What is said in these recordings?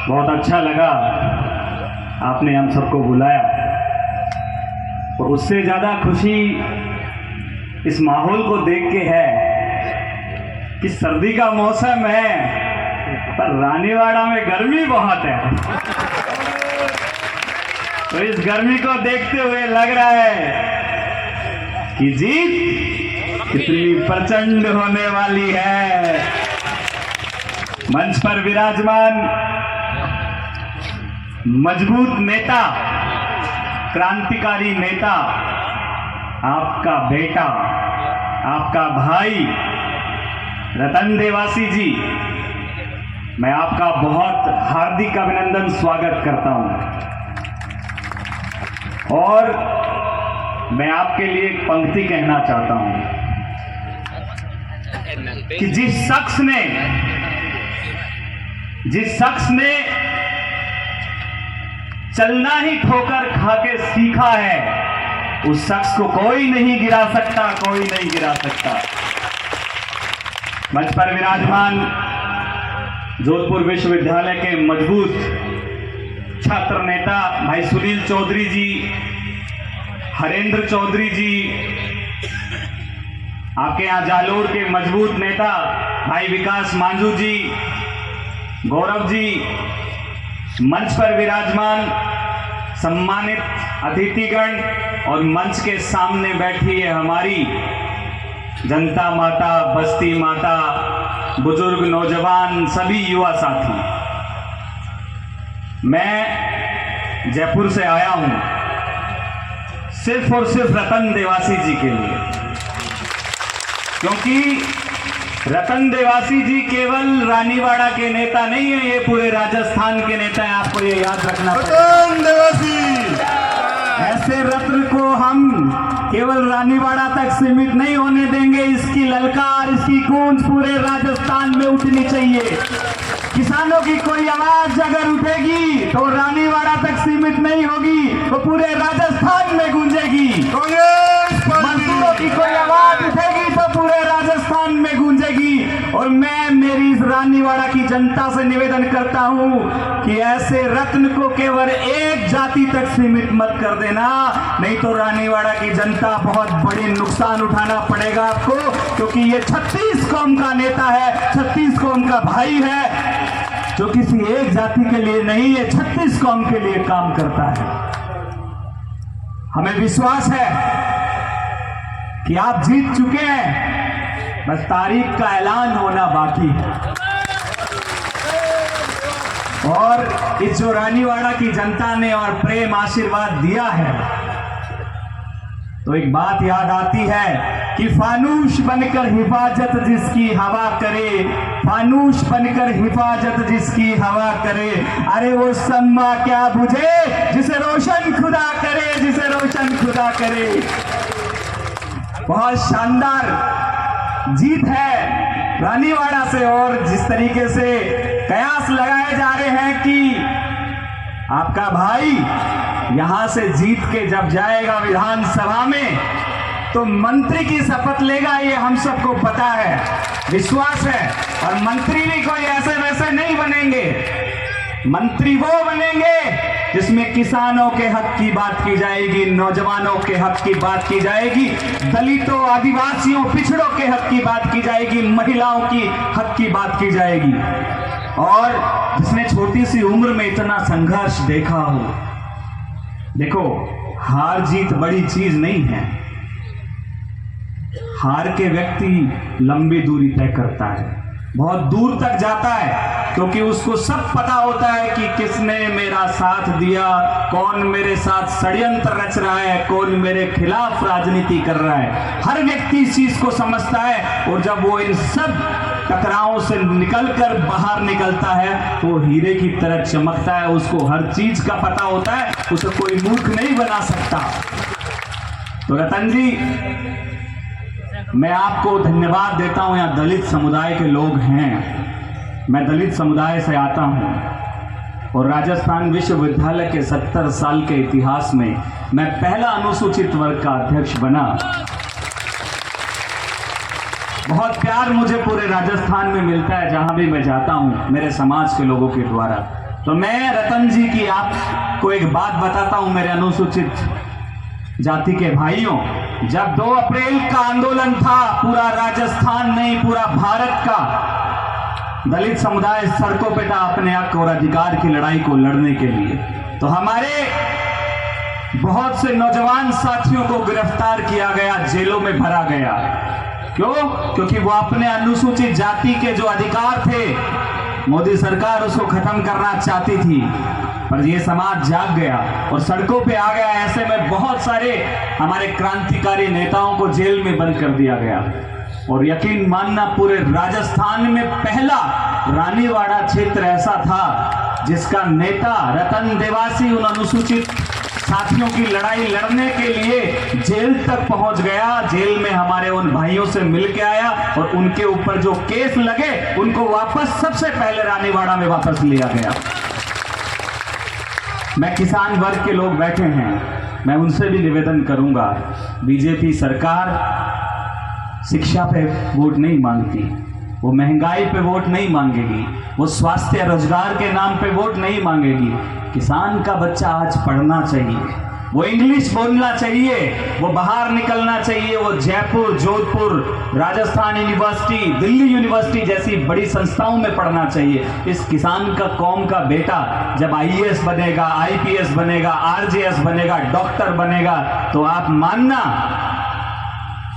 बहुत अच्छा लगा आपने हम सबको बुलाया, और उससे ज़्यादा खुशी इस माहौल को देख के है कि सर्दी का मौसम है पर रानीवाड़ा में गर्मी बहुत है। तो इस गर्मी को देखते हुए लग रहा है कि जीत कितनी प्रचंड होने वाली है। मंच पर विराजमान मजबूत नेता, क्रांतिकारी नेता, आपका बेटा, आपका भाई रतन देवासी जी, मैं आपका बहुत हार्दिक अभिनंदन स्वागत करता हूं। और मैं आपके लिए एक पंक्ति कहना चाहता हूं कि जिस शख्स ने चलना ही ठोकर खा के सीखा है, उस शख्स को कोई नहीं गिरा सकता, कोई नहीं गिरा सकता। मंच पर विराजमान जोधपुर विश्वविद्यालय के मजबूत छात्र नेता भाई सुनील चौधरी जी, हरेंद्र चौधरी जी, आपके यहाँ जालोर के मजबूत नेता भाई विकास मांझू जी, गौरव जी, मंच पर विराजमान सम्मानित अतिथिगण और मंच के सामने बैठी है हमारी जनता माता, बस्ती माता, बुजुर्ग, नौजवान, सभी युवा साथी। मैं जयपुर से आया हूं सिर्फ और सिर्फ रतन देवासी जी के लिए, क्योंकि रतन देवासी जी केवल रानीवाड़ा के नेता नहीं है, ये पूरे राजस्थान के नेता हैं। आपको ये याद रखना रतन देवासी। ऐसे रत्न को हम केवल रानीवाड़ा तक सीमित नहीं होने देंगे। इसकी ललकार, इसकी गूंज पूरे राजस्थान में उठनी चाहिए। किसानों की कोई आवाज अगर उठेगी तो रानीवाड़ा तक सीमित नहीं होगी, वो पूरे राजस्थान में गूंजेगी। मजदूरों की कोई आवाज उठेगी तो पूरे राजस्थान में गूंजेगी। और मैं मेरी इस रानीवाड़ा की जनता से निवेदन करता हूं कि ऐसे रत्न को केवल एक जाति तक सीमित मत कर देना, नहीं तो रानीवाड़ा की जनता बहुत बड़ी नुकसान उठाना पड़ेगा आपको, क्योंकि ये 36 कौम का नेता है, 36 कौम का भाई है, जो किसी एक जाति के लिए नहीं है, 36 कौम के लिए काम करता है। हमें विश्वास है कि आप जीत चुके हैं, बस तारीख का ऐलान होना बाकी है। और इस जो रानीवाड़ा की जनता ने और प्रेम आशीर्वाद दिया है, तो एक बात याद आती है कि फानूस बनकर हिफाजत जिसकी हवा करे, फानूस बनकर हिफाजत जिसकी हवा करे, अरे वो सम्मा क्या बुझे जिसे रोशन खुदा करे, जिसे रोशन खुदा करे। बहुत शानदार जीत है रानीवाड़ा से, और जिस तरीके से कयास लगाए जा रहे हैं कि आपका भाई यहां से जीत के जब जाएगा विधानसभा में तो मंत्री की शपथ लेगा, ये हम सबको पता है, विश्वास है। और मंत्री भी कोई ऐसे वैसे नहीं बनेंगे, मंत्री वो बनेंगे जिसमें किसानों के हक की बात की जाएगी, नौजवानों के हक की बात की जाएगी, दलितों, आदिवासियों, पिछड़ों के हक की बात की जाएगी, महिलाओं की हक की बात की जाएगी। और जिसने छोटी सी उम्र में इतना संघर्ष देखा हो। देखो, हार जीत बड़ी चीज नहीं है, हार के व्यक्ति लंबी दूरी तय करता है, बहुत दूर तक जाता है, क्योंकि उसको सब पता होता है कि किसने मेरा साथ दिया, कौन मेरे साथ षड्यंत्र रच रहा है, कौन मेरे खिलाफ राजनीति कर रहा है। हर व्यक्ति इस चीज को समझता है, और जब वो इन सब टकरावों से निकलकर बाहर निकलता है तो हीरे की तरह चमकता है। उसको हर चीज का पता होता है, उसे कोई मूर्ख नहीं बना सकता। तो रतन जी, मैं आपको धन्यवाद देता हूं। यहाँ दलित समुदाय के लोग हैं, मैं दलित समुदाय से आता हूं, और राजस्थान विश्वविद्यालय के 70 साल के इतिहास में मैं पहला अनुसूचित वर्ग का अध्यक्ष बना। बहुत प्यार मुझे पूरे राजस्थान में मिलता है, जहां भी मैं जाता हूं, मेरे समाज के लोगों के द्वारा। तो मैं रतन जी की आपको एक बात बताता हूं मेरे अनुसूचित जाति के भाइयों। जब 2 अप्रैल का आंदोलन था, पूरा राजस्थान नहीं पूरा भारत का दलित समुदाय सड़कों पे था अपने हक और अधिकार की लड़ाई को लड़ने के लिए, तो हमारे बहुत से नौजवान साथियों को गिरफ्तार किया गया, जेलों में भरा गया। क्यों? क्योंकि वो अपने अनुसूचित जाति के जो अधिकार थे, मोदी सरकार उसको खत्म करना चाहती थी, पर ये समाज जाग गया और सड़कों पे आ गया। ऐसे में बहुत सारे हमारे क्रांतिकारी नेताओं को जेल में बंद कर दिया गया। और यकीन मानना, पूरे राजस्थान में पहला रानीवाड़ा क्षेत्र ऐसा था जिसका नेता रतन देवासी उन अनुसूचित साथियों की लड़ाई लड़ने के लिए जेल तक पहुंच गया। जेल में हमारे उन भाइयों से मिल के आया और उनके ऊपर जो केस लगे उनको वापस सबसे पहले रानीवाड़ा में वापस लिया गया। मैं किसान वर्ग के लोग बैठे हैं, मैं उनसे भी निवेदन करूंगा, बीजेपी सरकार शिक्षा पे वोट नहीं मांगती, वो महंगाई पे वोट नहीं मांगेगी, वो स्वास्थ्य रोजगार के नाम पे वोट नहीं मांगेगी। किसान का बच्चा आज पढ़ना चाहिए, वो इंग्लिश बोलना चाहिए, वो बाहर निकलना चाहिए, वो जयपुर, जोधपुर, राजस्थान यूनिवर्सिटी, दिल्ली यूनिवर्सिटी जैसी बड़ी संस्थाओं में पढ़ना चाहिए। इस किसान का कौम का बेटा जब आईएएस बनेगा, आईपीएस बनेगा, आरजेएस बनेगा, डॉक्टर बनेगा, तो आप मानना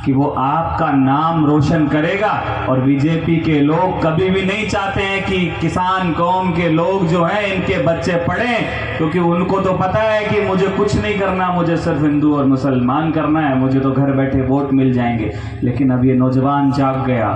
कि वो आपका नाम रोशन करेगा। और बीजेपी के लोग कभी भी नहीं चाहते हैं कि किसान कौम के लोग जो हैं इनके बच्चे पढ़ें, क्योंकि उनको तो पता है कि मुझे कुछ नहीं करना, मुझे सिर्फ हिंदू और मुसलमान करना है, मुझे तो घर बैठे वोट मिल जाएंगे। लेकिन अब ये नौजवान जाग गया,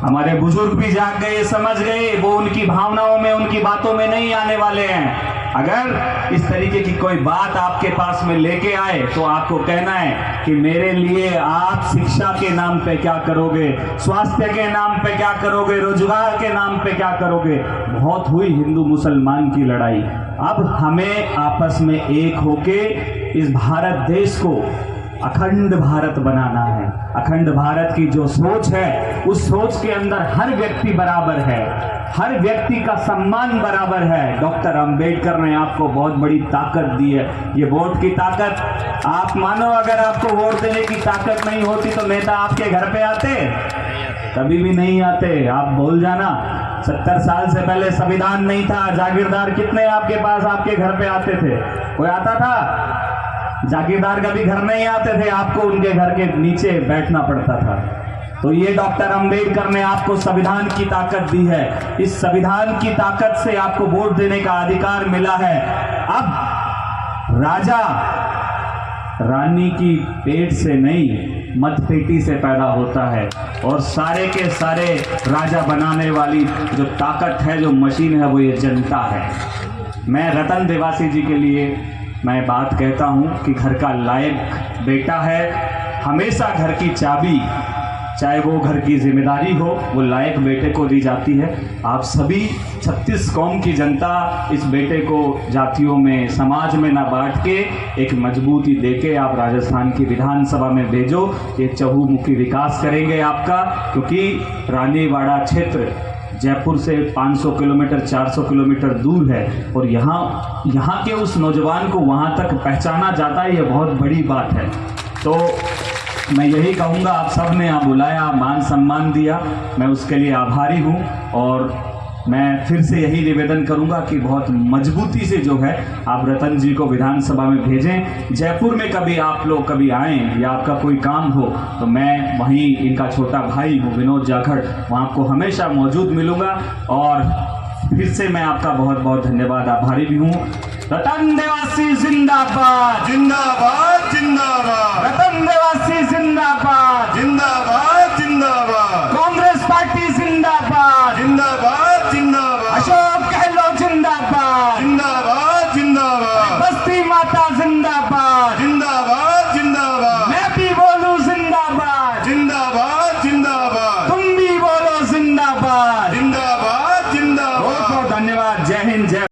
हमारे बुजुर्ग भी जाग गए, समझ गए, वो उनकी भावनाओं में, उनकी बातों में नहीं आने वाले हैं। अगर इस तरीके की कोई बात आपके पास में लेके आए तो आपको कहना है कि मेरे लिए आप शिक्षा के नाम पे क्या करोगे, स्वास्थ्य के नाम पे क्या करोगे, रोजगार के नाम पे क्या करोगे। बहुत हुई हिंदू मुसलमान की लड़ाई, अब हमें आपस में एक होके इस भारत देश को अखंड भारत बनाना है। अखंड भारत की जो सोच है, उस सोच के अंदर हर व्यक्ति बराबर है, हर व्यक्ति का सम्मान बराबर है। डॉक्टर अंबेडकर ने आपको बहुत बड़ी ताकत दी है। ये वोट की ताकत, आप मानो अगर आपको वोट देने की ताकत नहीं होती तो नेता आपके घर पे आते? कभी भी नहीं आते। आप भूल जाना, 70 साल से पहले संविधान नहीं था, जागीरदार कितने आपके पास आपके घर पे आते थे? कोई आता था? जागीरदार कभी घर नहीं आते थे, आपको उनके घर के नीचे बैठना पड़ता था। तो ये डॉक्टर अंबेडकर ने आपको संविधान की ताकत दी है। इस संविधान की ताकत से आपको वोट देने का अधिकार मिला है। अब राजा रानी की पेट से नहीं, मतपेटी से पैदा होता है, और सारे के सारे राजा बनाने वाली जो ताकत है, जो मशीन है, वो ये जनता है। मैं रतन देवासी जी के लिए मैं बात कहता हूं कि घर का लायक बेटा है। हमेशा घर की चाबी, चाहे वो घर की जिम्मेदारी हो, वो लायक बेटे को दी जाती है। आप सभी 36 कौम की जनता इस बेटे को जातियों में, समाज में ना बांट के एक मजबूती देके आप राजस्थान की विधानसभा में भेजो। ये चहुमुखी विकास करेंगे आपका, क्योंकि रानीवाड़ा क्षेत्र जयपुर से 500 किलोमीटर 400 किलोमीटर दूर है, और यहाँ के उस नौजवान को वहाँ तक पहचाना जाता है, ये बहुत बड़ी बात है। तो मैं यही कहूँगा, आप सब ने यहाँ बुलाया, मान सम्मान दिया, मैं उसके लिए आभारी हूँ। और मैं फिर से यही निवेदन करूंगा कि बहुत मजबूती से जो है आप रतन जी को विधानसभा में भेजें। जयपुर में कभी आप लोग कभी आएँ या आपका कोई काम हो तो मैं वहीं इनका छोटा भाई हूँ विनोद जाखड़, वहाँ आपको हमेशा मौजूद मिलूँगा। और फिर से मैं आपका बहुत बहुत धन्यवाद, आभारी भी हूँ। रतन देवासी जिंदाबाद, जिंदाबाद जिंदाबाद।